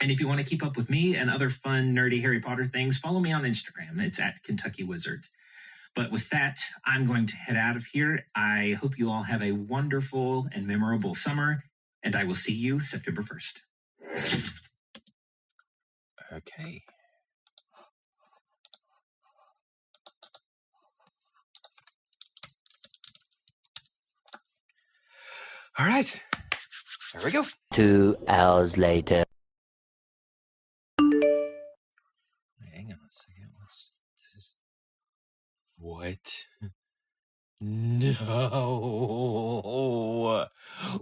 And if you want to keep up with me and other fun, nerdy Harry Potter things, follow me on Instagram. It's at Kentucky Wizard. But with that, I'm going to head out of here. I hope you all have a wonderful and memorable summer, and I will see you September 1st. Okay. All right. There we go. 2 hours later. Hang on a second. What's this? What? No.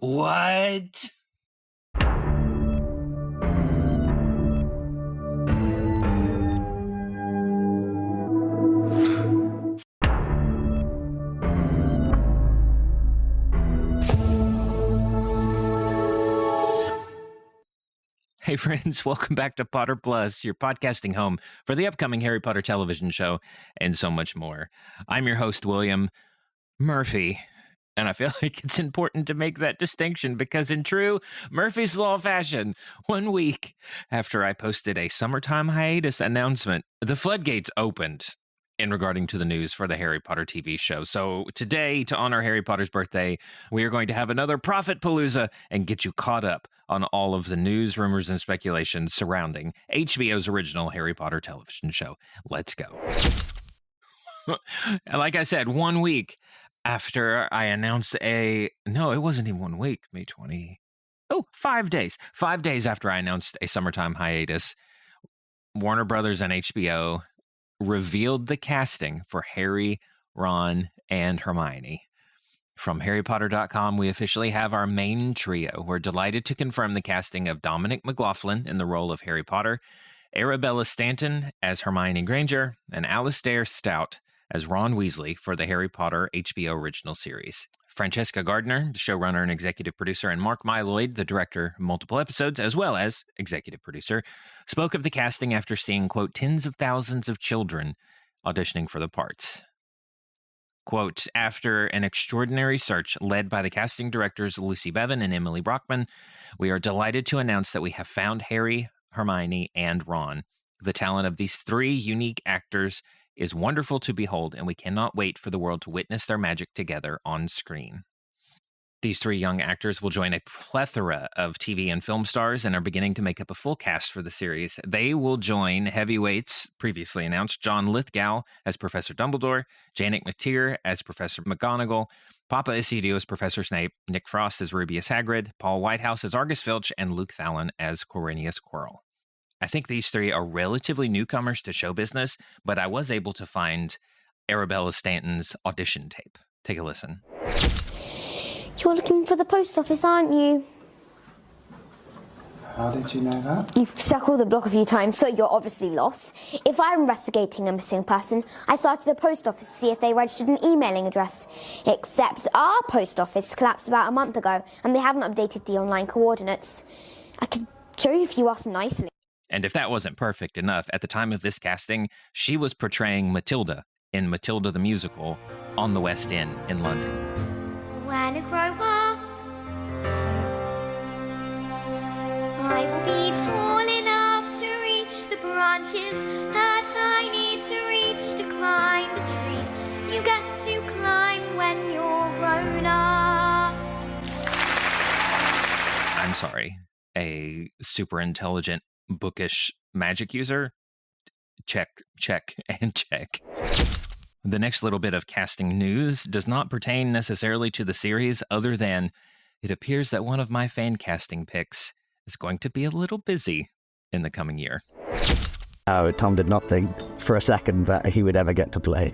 What? Hey friends, welcome back to Potter Plus, your podcasting home for the upcoming Harry Potter television show and so much more. I'm your host, William Murphy, and I feel like it's important to make that distinction because in true Murphy's Law fashion, 1 week after I posted a summertime hiatus announcement, the floodgates opened in regarding to the news for the Harry Potter TV show. So today, to honor Harry Potter's birthday, we are going to have another Potter-Palooza and get you caught up on all of the news, rumors, and speculations surrounding HBO's original Harry Potter television show. Let's go. Like I said, 1 week after I announced it wasn't even 1 week, May 20. 5 days. 5 days after I announced a summertime hiatus, Warner Brothers and HBO revealed the casting for Harry, Ron, and Hermione. From HarryPotter.com, we officially have our main trio. We're delighted to confirm the casting of Dominic McLaughlin in the role of Harry Potter, Arabella Stanton as Hermione Granger, and Alistair Stout as Ron Weasley for the Harry Potter HBO original series. Francesca Gardner, the showrunner and executive producer, and Mark Mylod, the director of multiple episodes, as well as executive producer, spoke of the casting after seeing, quote, tens of thousands of children auditioning for the parts. Quote, after an extraordinary search led by the casting directors Lucy Bevan and Emily Brockman, we are delighted to announce that we have found Harry, Hermione, and Ron. The talent of these three unique actors is wonderful to behold, and we cannot wait for the world to witness their magic together on screen. These three young actors will join a plethora of TV and film stars and are beginning to make up a full cast for the series. They will join heavyweights previously announced John Lithgow as Professor Dumbledore, Janet McTeer as Professor McGonagall, Papa Isidio as Professor Snape, Nick Frost as Rubeus Hagrid, Paul Whitehouse as Argus Filch, and Luke Fallon as Quirinius Quirrell. I think these three are relatively newcomers to show business, but I was able to find Arabella Stanton's audition tape. Take a listen. You're looking for the post office, aren't you? How did you know that? You've circled the block a few times, so you're obviously lost. If I'm investigating a missing person, I start at the post office to see if they registered an emailing address. Except our post office collapsed about a month ago, and they haven't updated the online coordinates. I could show you if you ask nicely. And if that wasn't perfect enough, at the time of this casting, she was portraying Matilda in Matilda the Musical on the West End in London. When I grow up, I will be tall enough to reach the branches that I need to reach to climb the trees you get to climb when you're grown up. I'm sorry, a super intelligent, bookish magic user? Check, and check. The next little bit of casting news does not pertain necessarily to the series, other than it appears that one of my fan casting picks is going to be a little busy in the coming year. Tom did not think for a second that he would ever get to play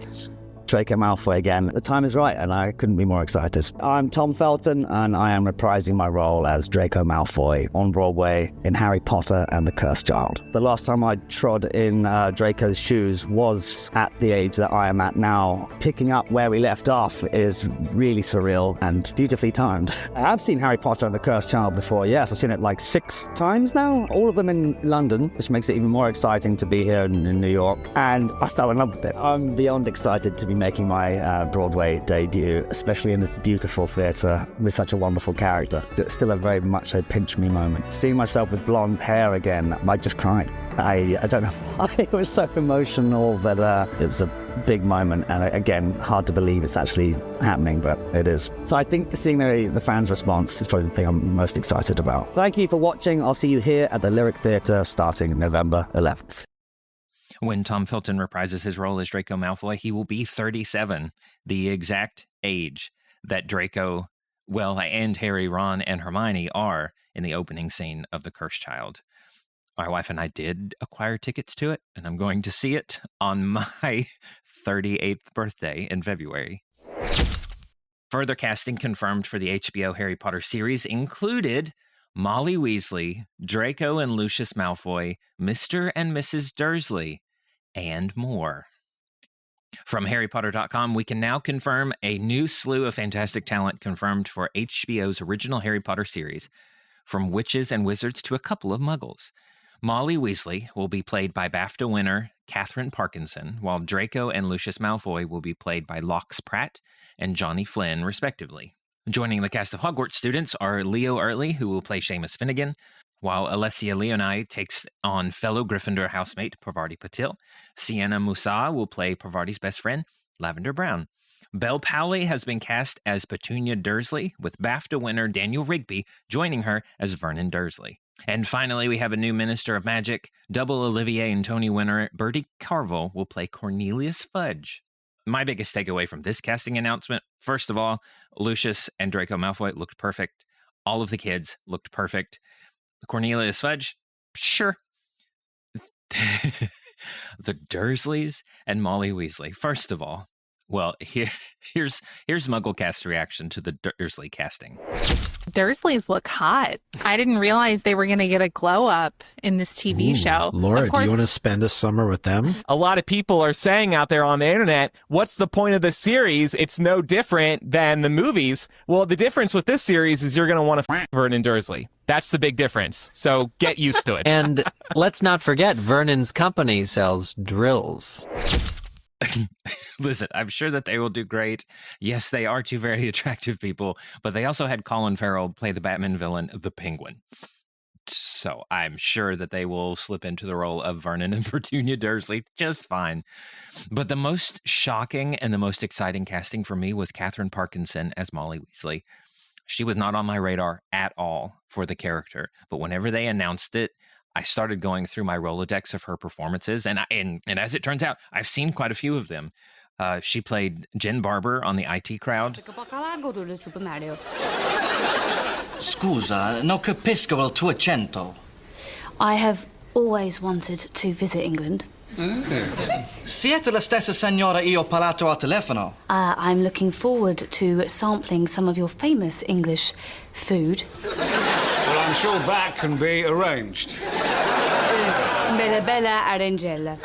Draco Malfoy again. The time is right, and I couldn't be more excited. I'm Tom Felton, and I am reprising my role as Draco Malfoy on Broadway in Harry Potter and the Cursed Child. The last time I trod in Draco's shoes was at the age that I am at now. Picking up where we left off is really surreal and beautifully timed. I have seen Harry Potter and the Cursed Child before, yes. I've seen it like 6 times now, all of them in London, which makes it even more exciting to be here in New York, and I fell in love with it. I'm beyond excited to be making my Broadway debut, especially in this beautiful theatre with such a wonderful character. It's still a very much a pinch-me moment. Seeing myself with blonde hair again, I just cried. I don't know why. It was so emotional, but it was a big moment, and again, hard to believe it's actually happening, but it is. So I think seeing the fans' response is probably the thing I'm most excited about. Thank you for watching. I'll see you here at the Lyric Theatre starting November 11th. When Tom Felton reprises his role as Draco Malfoy, he will be 37, the exact age that Draco, and Harry, Ron, and Hermione are in the opening scene of The Cursed Child. My wife and I did acquire tickets to it, and I'm going to see it on my 38th birthday in February. Further casting confirmed for the HBO Harry Potter series included Molly Weasley, Draco and Lucius Malfoy, Mr. and Mrs. Dursley, and more. From HarryPotter.com, we can now confirm a new slew of fantastic talent confirmed for HBO's original Harry Potter series, from witches and wizards to a couple of muggles. Molly Weasley will be played by BAFTA winner Catherine Parkinson, while Draco and Lucius Malfoy will be played by Lox Pratt and Johnny Flynn, respectively. Joining the cast of Hogwarts students are Leo Early, who will play Seamus Finnegan, while Alessia Leoni takes on fellow Gryffindor housemate Parvati Patil. Sienna Musa will play Parvati's best friend, Lavender Brown. Belle Powley has been cast as Petunia Dursley, with BAFTA winner Daniel Rigby joining her as Vernon Dursley. And finally, we have a new Minister of Magic. Double Olivier and Tony winner Bertie Carvel will play Cornelius Fudge. My biggest takeaway from this casting announcement, first of all, Lucius and Draco Malfoy looked perfect. All of the kids looked perfect. Cornelius Fudge, sure. The Dursleys and Molly Weasley. First of all, here's MuggleCast's reaction to the Dursley casting. Dursleys look hot. I didn't realize they were going to get a glow up in this TV show. Laura, do you want to spend a summer with them? A lot of people are saying out there on the internet, what's the point of the series? It's no different than the movies. Well, the difference with this series is you're going to want to f*** Vernon Dursley. That's the big difference. So get used to it. And let's not forget, Vernon's company sells drills. Listen, I'm sure that they will do great. Yes, they are two very attractive people, but they also had Colin Farrell play the Batman villain, the Penguin. So I'm sure that they will slip into the role of Vernon and Petunia Dursley just fine. But the most shocking and the most exciting casting for me was Catherine Parkinson as Molly Weasley. She was not on my radar at all for the character, but whenever they announced it, I started going through my Rolodex of her performances, and as it turns out, I've seen quite a few of them. She played Jen Barber on the IT Crowd. Scusa, non capisco il tuo accento. I have always wanted to visit England. Siete la stessa signora io ho parlato al telefono? I'm looking forward to sampling some of your famous English food. Well, I'm sure that can be arranged. Bella arrangella.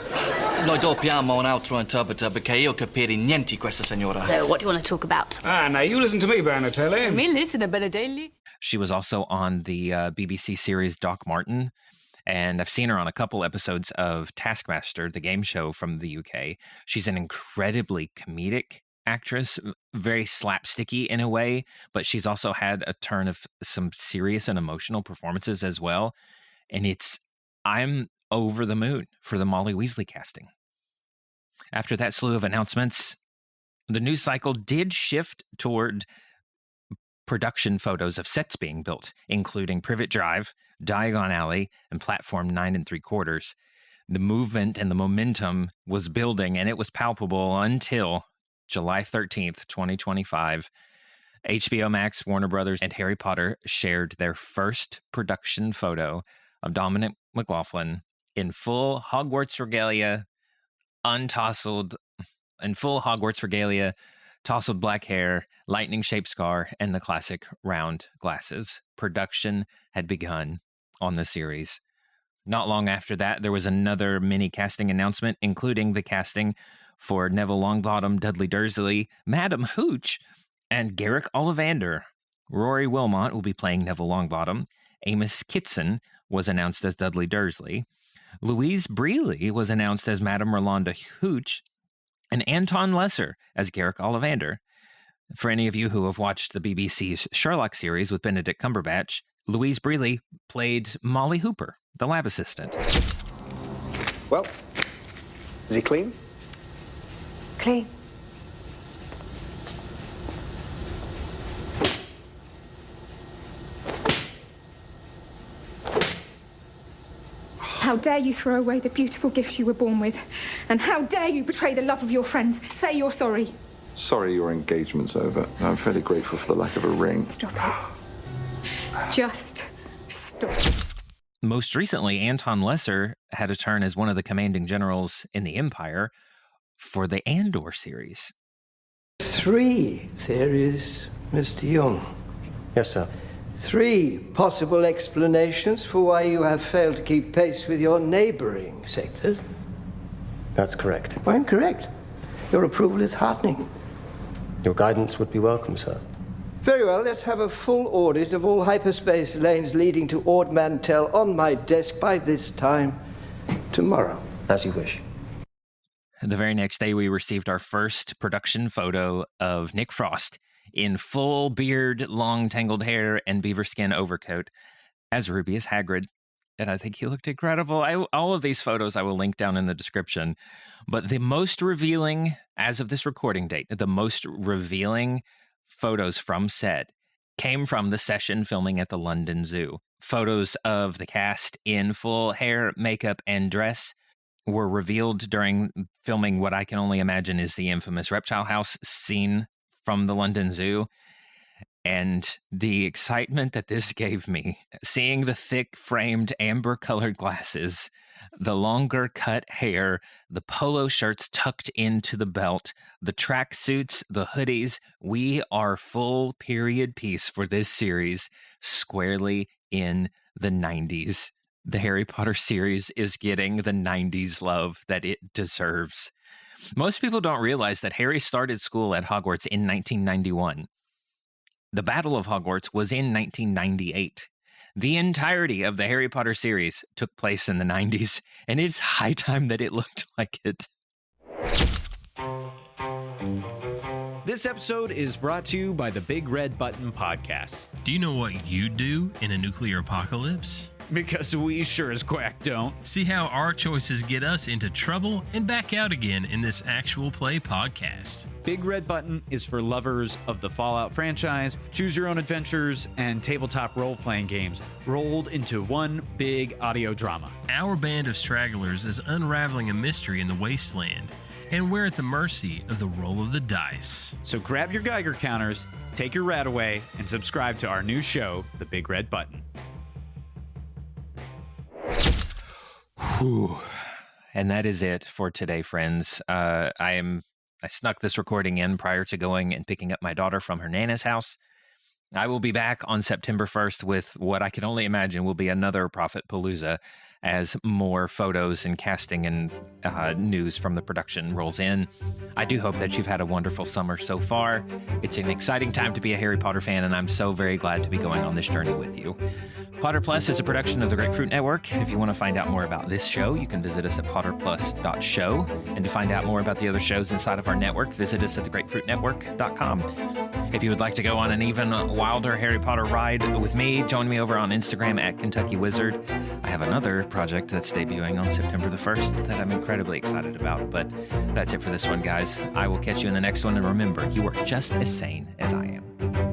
Noi dobbiamo un altro interpreter perché io capire niente questa signora. So, what do you want to talk about? Now you listen to me, Bernatelli. Me listen to Bernatelli. She was also on the BBC series Doc Martin, and I've seen her on a couple episodes of Taskmaster, the game show from the UK. She's an incredibly comedic actress, very slapsticky in a way, but she's also had a turn of some serious and emotional performances as well. And I'm over the moon for the Molly Weasley casting. After that slew of announcements, the news cycle did shift toward production photos of sets being built, including Privet Drive, Diagon Alley, and Platform 9 3/4. The movement and the momentum was building, and it was palpable until July 13th, 2025. HBO Max, Warner Brothers, and Harry Potter shared their first production photo of Dominic McLaughlin in full Hogwarts regalia, untousled, tousled black hair, lightning-shaped scar, and the classic round glasses. Production had begun on the series. Not long after that, there was another mini casting announcement, including the casting for Neville Longbottom, Dudley Dursley, Madam Hooch, and Garrick Ollivander. Rory Wilmot will be playing Neville Longbottom. Amos Kitson was announced as Dudley Dursley. Louise Brealey was announced as Madame Rolanda Hooch. and Anton Lesser as Garrick Ollivander. For any of you who have watched the BBC's Sherlock series with Benedict Cumberbatch, Louise Brealey played Molly Hooper, the lab assistant. Well, is he clean? Clean. How dare you throw away the beautiful gifts you were born with? And how dare you betray the love of your friends? Say you're sorry. Sorry your engagement's over. I'm fairly grateful for the lack of a ring. Stop it. Just stop. Most recently, Anton Lesser had a turn as one of the commanding generals in the Empire for the Andor series. 3 theories, Mr. Young. Yes, sir. 3 possible explanations for why you have failed to keep pace with your neighboring sectors. That's correct. I'm correct. Your approval is heartening. Your guidance would be welcome, sir. Very well, let's have a full audit of all hyperspace lanes leading to Ord Mantell on my desk by this time tomorrow. As you wish. The very next day, we received our first production photo of Nick Frost in full beard, long tangled hair, and beaver skin overcoat as Rubeus Hagrid. And I think he looked incredible. All of these photos I will link down in the description. But the most revealing, as of this recording date, the most revealing photos from set came from the session filming at the London Zoo. Photos of the cast in full hair, makeup, and dress were revealed during filming what I can only imagine is the infamous Reptile House scene from the London Zoo. And the excitement that this gave me, seeing the thick framed amber colored glasses, the longer cut hair, the polo shirts tucked into the belt, the track suits, the hoodies, we are full period piece for this series squarely in the 90s. The Harry Potter series is getting the 90s love that it deserves. Most people don't realize that Harry started school at Hogwarts in 1991. The Battle of Hogwarts was in 1998. The entirety of the Harry Potter series took place in the 90s, and it's high time that it looked like it. This episode is brought to you by the Big Red Button Podcast. Do you know what you'd do in a nuclear apocalypse? Because we sure as quack don't. See how our choices get us into trouble and back out again in this actual play podcast. Big Red Button is for lovers of the Fallout franchise, choose your own adventures, and tabletop role-playing games rolled into one big audio drama. Our band of stragglers is unraveling a mystery in the wasteland, and we're at the mercy of the roll of the dice. So grab your Geiger counters, take your rat away, and subscribe to our new show, The Big Red Button. Whew. And that is it for today, friends. I snuck this recording in prior to going and picking up my daughter from her Nana's house. I will be back on September 1st with what I can only imagine will be another Potter-Palooza as more photos and casting and news from the production rolls in. I do hope that you've had a wonderful summer so far. It's an exciting time to be a Harry Potter fan, and I'm so very glad to be going on this journey with you. Potter Plus is a production of the Grapefruit Network. If you want to find out more about this show, you can visit us at potterplus.show. And to find out more about the other shows inside of our network, visit us at thegrapefruitnetwork.com. If you would like to go on an even wilder Harry Potter ride with me, join me over on Instagram at Kentucky Wizard. I have another project that's debuting on September the 1st that I'm incredibly excited about. But that's it for this one, guys. I will catch you in the next one. And remember, you are just as sane as I am.